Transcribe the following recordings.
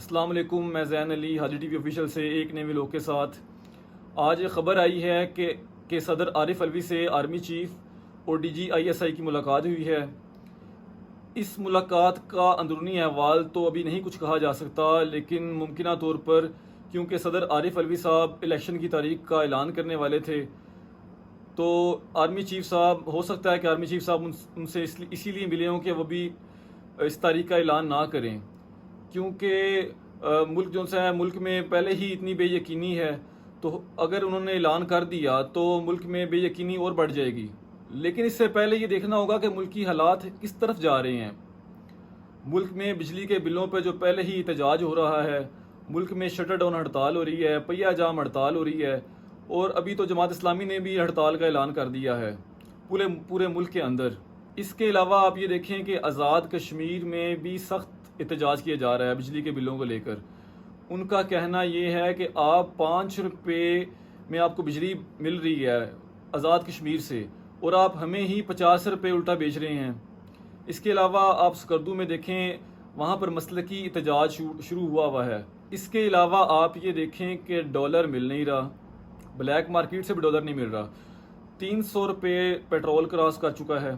السلام علیکم، میں زین علی حاجی ٹی وی آفیشیل سے ایک نئے ولاگ کے ساتھ آج خبر آئی ہے کہ صدر عارف علوی سے آرمی چیف اور D G I S I کی ملاقات ہوئی ہے۔ اس ملاقات کا اندرونی احوال تو ابھی نہیں کچھ کہا جا سکتا، لیکن ممکنہ طور پر کیونکہ صدر عارف علوی صاحب الیکشن کی تاریخ کا اعلان کرنے والے تھے، تو آرمی چیف صاحب ہو سکتا ہے کہ آرمی چیف صاحب ان سے اسی لیے ملے ہوں کہ وہ بھی اس تاریخ کا اعلان نہ کریں، کیونکہ ملک جو ہے ملک میں پہلے ہی اتنی بے یقینی ہے، تو اگر انہوں نے اعلان کر دیا تو ملک میں بے یقینی اور بڑھ جائے گی۔ لیکن اس سے پہلے یہ دیکھنا ہوگا کہ ملکی حالات کس طرف جا رہے ہیں۔ ملک میں بجلی کے بلوں پہ جو پہلے ہی احتجاج ہو رہا ہے، ملک میں شٹر ڈاؤن ہڑتال ہو رہی ہے، پہیہ جام ہڑتال ہو رہی ہے، اور ابھی تو جماعت اسلامی نے بھی ہڑتال کا اعلان کر دیا ہے پورے ملک کے اندر۔ اس کے علاوہ آپ یہ دیکھیں کہ آزاد کشمیر میں بھی سخت احتجاج کیا جا رہا ہے بجلی کے بلوں کو لے کر۔ ان کا کہنا یہ ہے کہ آپ 5 روپے میں آپ کو بجلی مل رہی ہے آزاد کشمیر سے، اور آپ ہمیں ہی 50 روپے الٹا بیچ رہے ہیں۔ اس کے علاوہ آپ سکردو میں دیکھیں، وہاں پر مسلکی احتجاج شروع ہوا ہے۔ اس کے علاوہ آپ یہ دیکھیں کہ ڈالر مل نہیں رہا، بلیک مارکیٹ سے بھی ڈالر نہیں مل رہا۔ 300 روپے پیٹرول کراس کر چکا ہے۔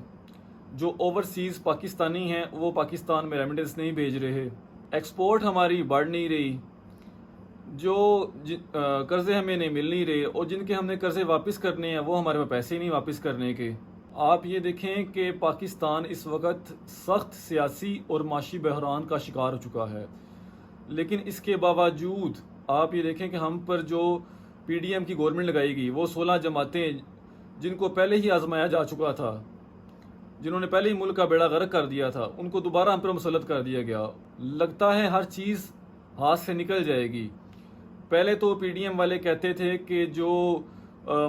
جو اوورسیز پاکستانی ہیں وہ پاکستان میں ریمیڈنس نہیں بھیج رہے، ایکسپورٹ ہماری بڑھ نہیں رہی، جو قرضے ہمیں نہیں مل نہیں رہے، اور جن کے ہم نے قرضے واپس کرنے ہیں وہ ہمارے پاس پیسے نہیں واپس کرنے کے۔ آپ یہ دیکھیں کہ پاکستان اس وقت سخت سیاسی اور معاشی بحران کا شکار ہو چکا ہے، لیکن اس کے باوجود آپ یہ دیکھیں کہ ہم پر جو پی ڈی ایم کی گورنمنٹ لگائی گئی، وہ 16 جماعتیں جن کو پہلے ہی آزمایا جا چکا تھا، جنہوں نے پہلے ہی ملک کا بیڑا غرق کر دیا تھا، ان کو دوبارہ ہم پر مسلط کر دیا گیا۔ لگتا ہے ہر چیز ہاتھ سے نکل جائے گی۔ پہلے تو پی ڈی ایم والے کہتے تھے کہ جو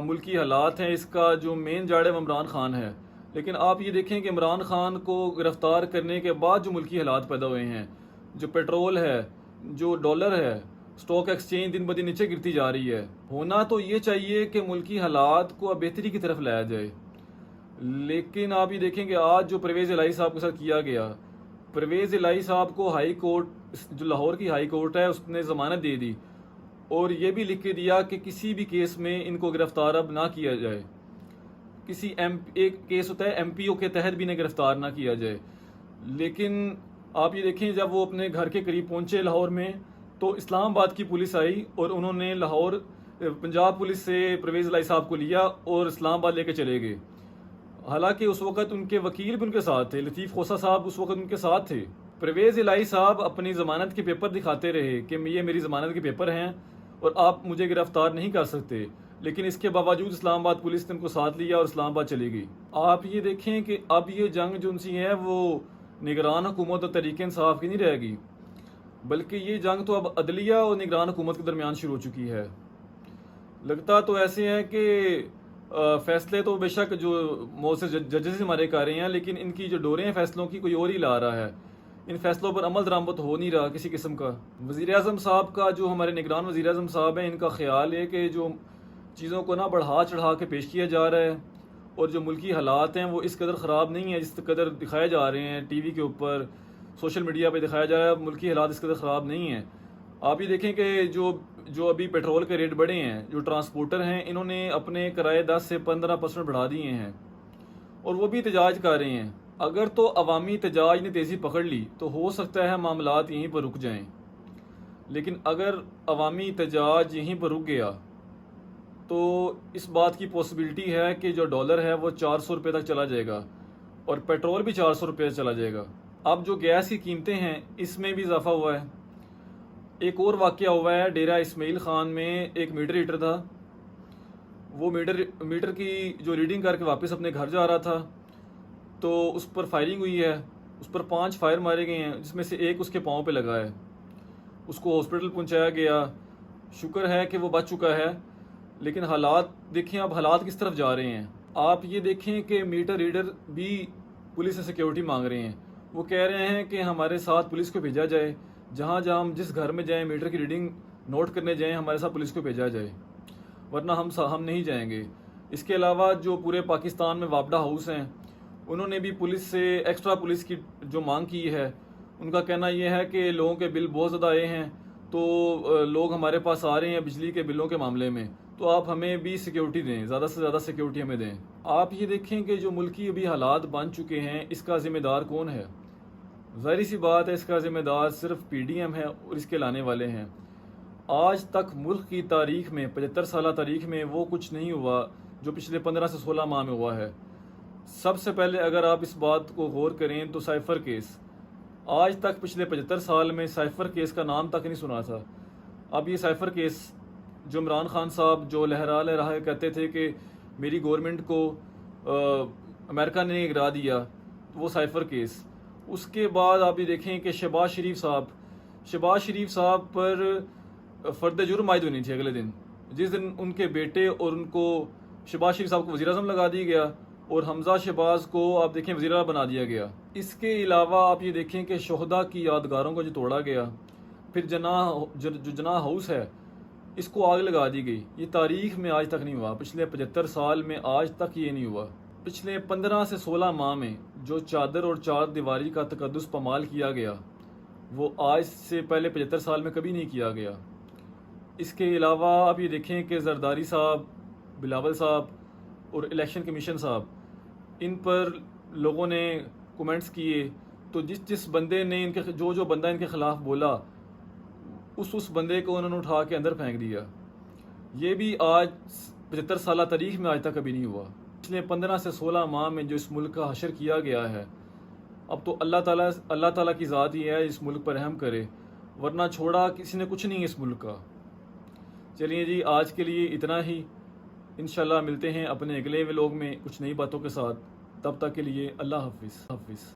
ملکی حالات ہیں اس کا جو مین جاڑ ہے وہ عمران خان ہے، لیکن آپ یہ دیکھیں کہ عمران خان کو گرفتار کرنے کے بعد جو ملکی حالات پیدا ہوئے ہیں، جو پیٹرول ہے، جو ڈالر ہے، سٹاک ایکسچینج دن بدن نیچے گرتی جا رہی ہے۔ ہونا تو یہ چاہیے کہ ملکی حالات کو اب بہتری کی طرف لایا جائے، لیکن آپ یہ دیکھیں کہ آج جو پرویز الہی صاحب کے ساتھ کیا گیا، پرویز الہی صاحب کو ہائی کورٹ، جو لاہور کی ہائی کورٹ ہے، اس نے ضمانت دے دی، اور یہ بھی لکھ کے دیا کہ کسی بھی کیس میں ان کو گرفتار اب نہ کیا جائے۔ ایک کیس ہوتا ہے ایم پی او کے تحت بھی انہیں گرفتار نہ کیا جائے۔ لیکن آپ یہ دیکھیں جب وہ اپنے گھر کے قریب پہنچے لاہور میں، تو اسلام آباد کی پولیس آئی اور انہوں نے پنجاب پولیس سے پرویز الہی صاحب کو لیا اور اسلام آباد لے کے چلے گئے۔ حالانکہ اس وقت ان کے وکیل بھی ان کے ساتھ تھے، لطیف خوسا صاحب اس وقت ان کے ساتھ تھے۔ پرویز الہی صاحب اپنی ضمانت کے پیپر دکھاتے رہے کہ یہ میری ضمانت کے پیپر ہیں اور آپ مجھے گرفتار نہیں کر سکتے، لیکن اس کے باوجود اسلام آباد پولیس نے ان کو ساتھ لیا اور اسلام آباد چلی گئی۔ آپ یہ دیکھیں کہ اب یہ جنگ جو ان سی ہے وہ نگران حکومت اور تحریک انصاف کی نہیں رہے گی، بلکہ یہ جنگ تو اب عدلیہ اور نگران حکومت کے درمیان شروع ہو چکی ہے۔ لگتا تو ایسے ہے کہ فیصلے تو بے شک جو موثر ججز ہمارے کر رہے ہیں، لیکن ان کی جو ڈوریں ہیں فیصلوں کی کوئی اور ہی لا رہا ہے۔ ان فیصلوں پر عمل درآمد ہو نہیں رہا کسی قسم کا۔ وزیر اعظم صاحب کا، جو ہمارے نگران وزیر اعظم صاحب ہیں، ان کا خیال ہے کہ جو چیزوں کو نہ بڑھا چڑھا کے پیش کیا جا رہا ہے، اور جو ملکی حالات ہیں وہ اس قدر خراب نہیں ہیں جس قدر دکھائے جا رہے ہیں ٹی وی کے اوپر، سوشل میڈیا پہ دکھایا جا رہا ہے، ملکی حالات اس قدر خراب نہیں ہیں۔ آپ یہ دیکھیں کہ جو ابھی پیٹرول کے ریٹ بڑھے ہیں، جو ٹرانسپورٹر ہیں انہوں نے اپنے کرائے 10 سے 15% بڑھا دیے ہیں، اور وہ بھی احتجاج کر رہے ہیں۔ اگر تو عوامی احتجاج نے تیزی پکڑ لی تو ہو سکتا ہے معاملات یہیں پر رک جائیں، لیکن اگر عوامی احتجاج یہیں پر رک گیا تو اس بات کی پاسبلٹی ہے کہ جو ڈالر ہے وہ 400 روپے تک چلا جائے گا، اور پیٹرول بھی 400 روپے چلا جائے گا۔ اب جو گیس کی قیمتیں ہیں اس میں بھی اضافہ ہوا ہے۔ ایک اور واقعہ ہوا ہے ڈیرہ اسماعیل خان میں، ایک میٹر ہیٹر تھا، وہ میٹر کی جو ریڈنگ کر کے واپس اپنے گھر جا رہا تھا، تو اس پر فائرنگ ہوئی ہے، اس پر 5 فائر مارے گئے ہیں، جس میں سے ایک اس کے پاؤں پہ لگا ہے۔ اس کو ہاسپٹل پہنچایا گیا، شکر ہے کہ وہ بچ چکا ہے، لیکن حالات دیکھیں اب حالات کس طرف جا رہے ہیں۔ آپ یہ دیکھیں کہ میٹر ریڈر بھی پولیس سے سیکیورٹی مانگ رہے ہیں، وہ کہہ رہے ہیں کہ ہمارے ساتھ پولیس کو بھیجا جائے، جہاں ہم جس گھر میں جائیں میٹر کی ریڈنگ نوٹ کرنے جائیں، ہمارے ساتھ پولیس کو بھیجا جائے، ورنہ ہم نہیں جائیں گے۔ اس کے علاوہ جو پورے پاکستان میں وابڈا ہاؤس ہیں، انہوں نے بھی پولیس سے ایکسٹرا پولیس کی جو مانگ کی ہے، ان کا کہنا یہ ہے کہ لوگوں کے بل بہت زیادہ آئے ہیں، تو لوگ ہمارے پاس آ رہے ہیں بجلی کے بلوں کے معاملے میں، تو آپ ہمیں بھی سیکیورٹی دیں، زیادہ سے زیادہ سیکیورٹی ہمیں دیں۔ آپ یہ دیکھیں کہ جو ملکی ابھی حالات بن چکے ہیں، اس کا ذمہ دار کون ہے؟ ظاہری سی بات ہے، اس کا ذمہ دار صرف پی ڈی ایم ہے اور اس کے لانے والے ہیں۔ آج تک ملک کی تاریخ میں، 75 سالہ تاریخ میں، وہ کچھ نہیں ہوا جو پچھلے 15 سے 16 ماہ میں ہوا ہے۔ سب سے پہلے اگر آپ اس بات کو غور کریں تو سائفر کیس، آج تک پچھلے 75 سال میں سائفر کیس کا نام تک نہیں سنا تھا۔ اب یہ سائفر کیس جو عمران خان صاحب جو لہرا کہتے تھے کہ میری گورنمنٹ کو امریکہ نے گرا دیا، وہ سائفر کیس۔ اس کے بعد آپ یہ دیکھیں کہ شہباز شریف صاحب پر فرد جرم عائد ہونی تھی اگلے دن، جس دن ان کے بیٹے اور ان کو شہباز شریف صاحب کو وزیر اعظم لگا دیا گیا اور حمزہ شہباز کو آپ دیکھیں وزیر اعلیٰ بنا دیا گیا۔ اس کے علاوہ آپ یہ دیکھیں کہ شہداء کی یادگاروں کو جو توڑا گیا، پھر جو جناح ہاؤس ہے اس کو آگ لگا دی گئی۔ یہ تاریخ میں آج تک نہیں ہوا، پچھلے 75 سال میں آج تک یہ نہیں ہوا۔ پچھلے 15 سے 16 ماہ میں جو چادر اور چار دیواری کا تقدس پامال کیا گیا، وہ آج سے پہلے 75 سال میں کبھی نہیں کیا گیا۔ اس کے علاوہ آپ یہ دیکھیں کہ زرداری صاحب، بلاول صاحب اور الیکشن کمیشن صاحب، ان پر لوگوں نے کومنٹس کیے، تو جس بندے نے جو بندہ ان کے خلاف بولا، اس بندے کو انہوں نے اٹھا کے اندر پھینک دیا۔ یہ بھی آج 75 سالہ تاریخ میں آج تک کبھی نہیں ہوا۔ پچھلے 15 سے 16 ماہ میں جو اس ملک کا حشر کیا گیا ہے، اب تو اللہ تعالیٰ کی ذات ہی ہے اس ملک پر رحم کرے، ورنہ چھوڑا کسی نے کچھ نہیں اس ملک کا۔ چلیے جی، آج کے لیے اتنا ہی، انشاءاللہ ملتے ہیں اپنے اگلے ولاگ میں کچھ نئی باتوں کے ساتھ۔ تب تک کے لیے اللہ حافظ۔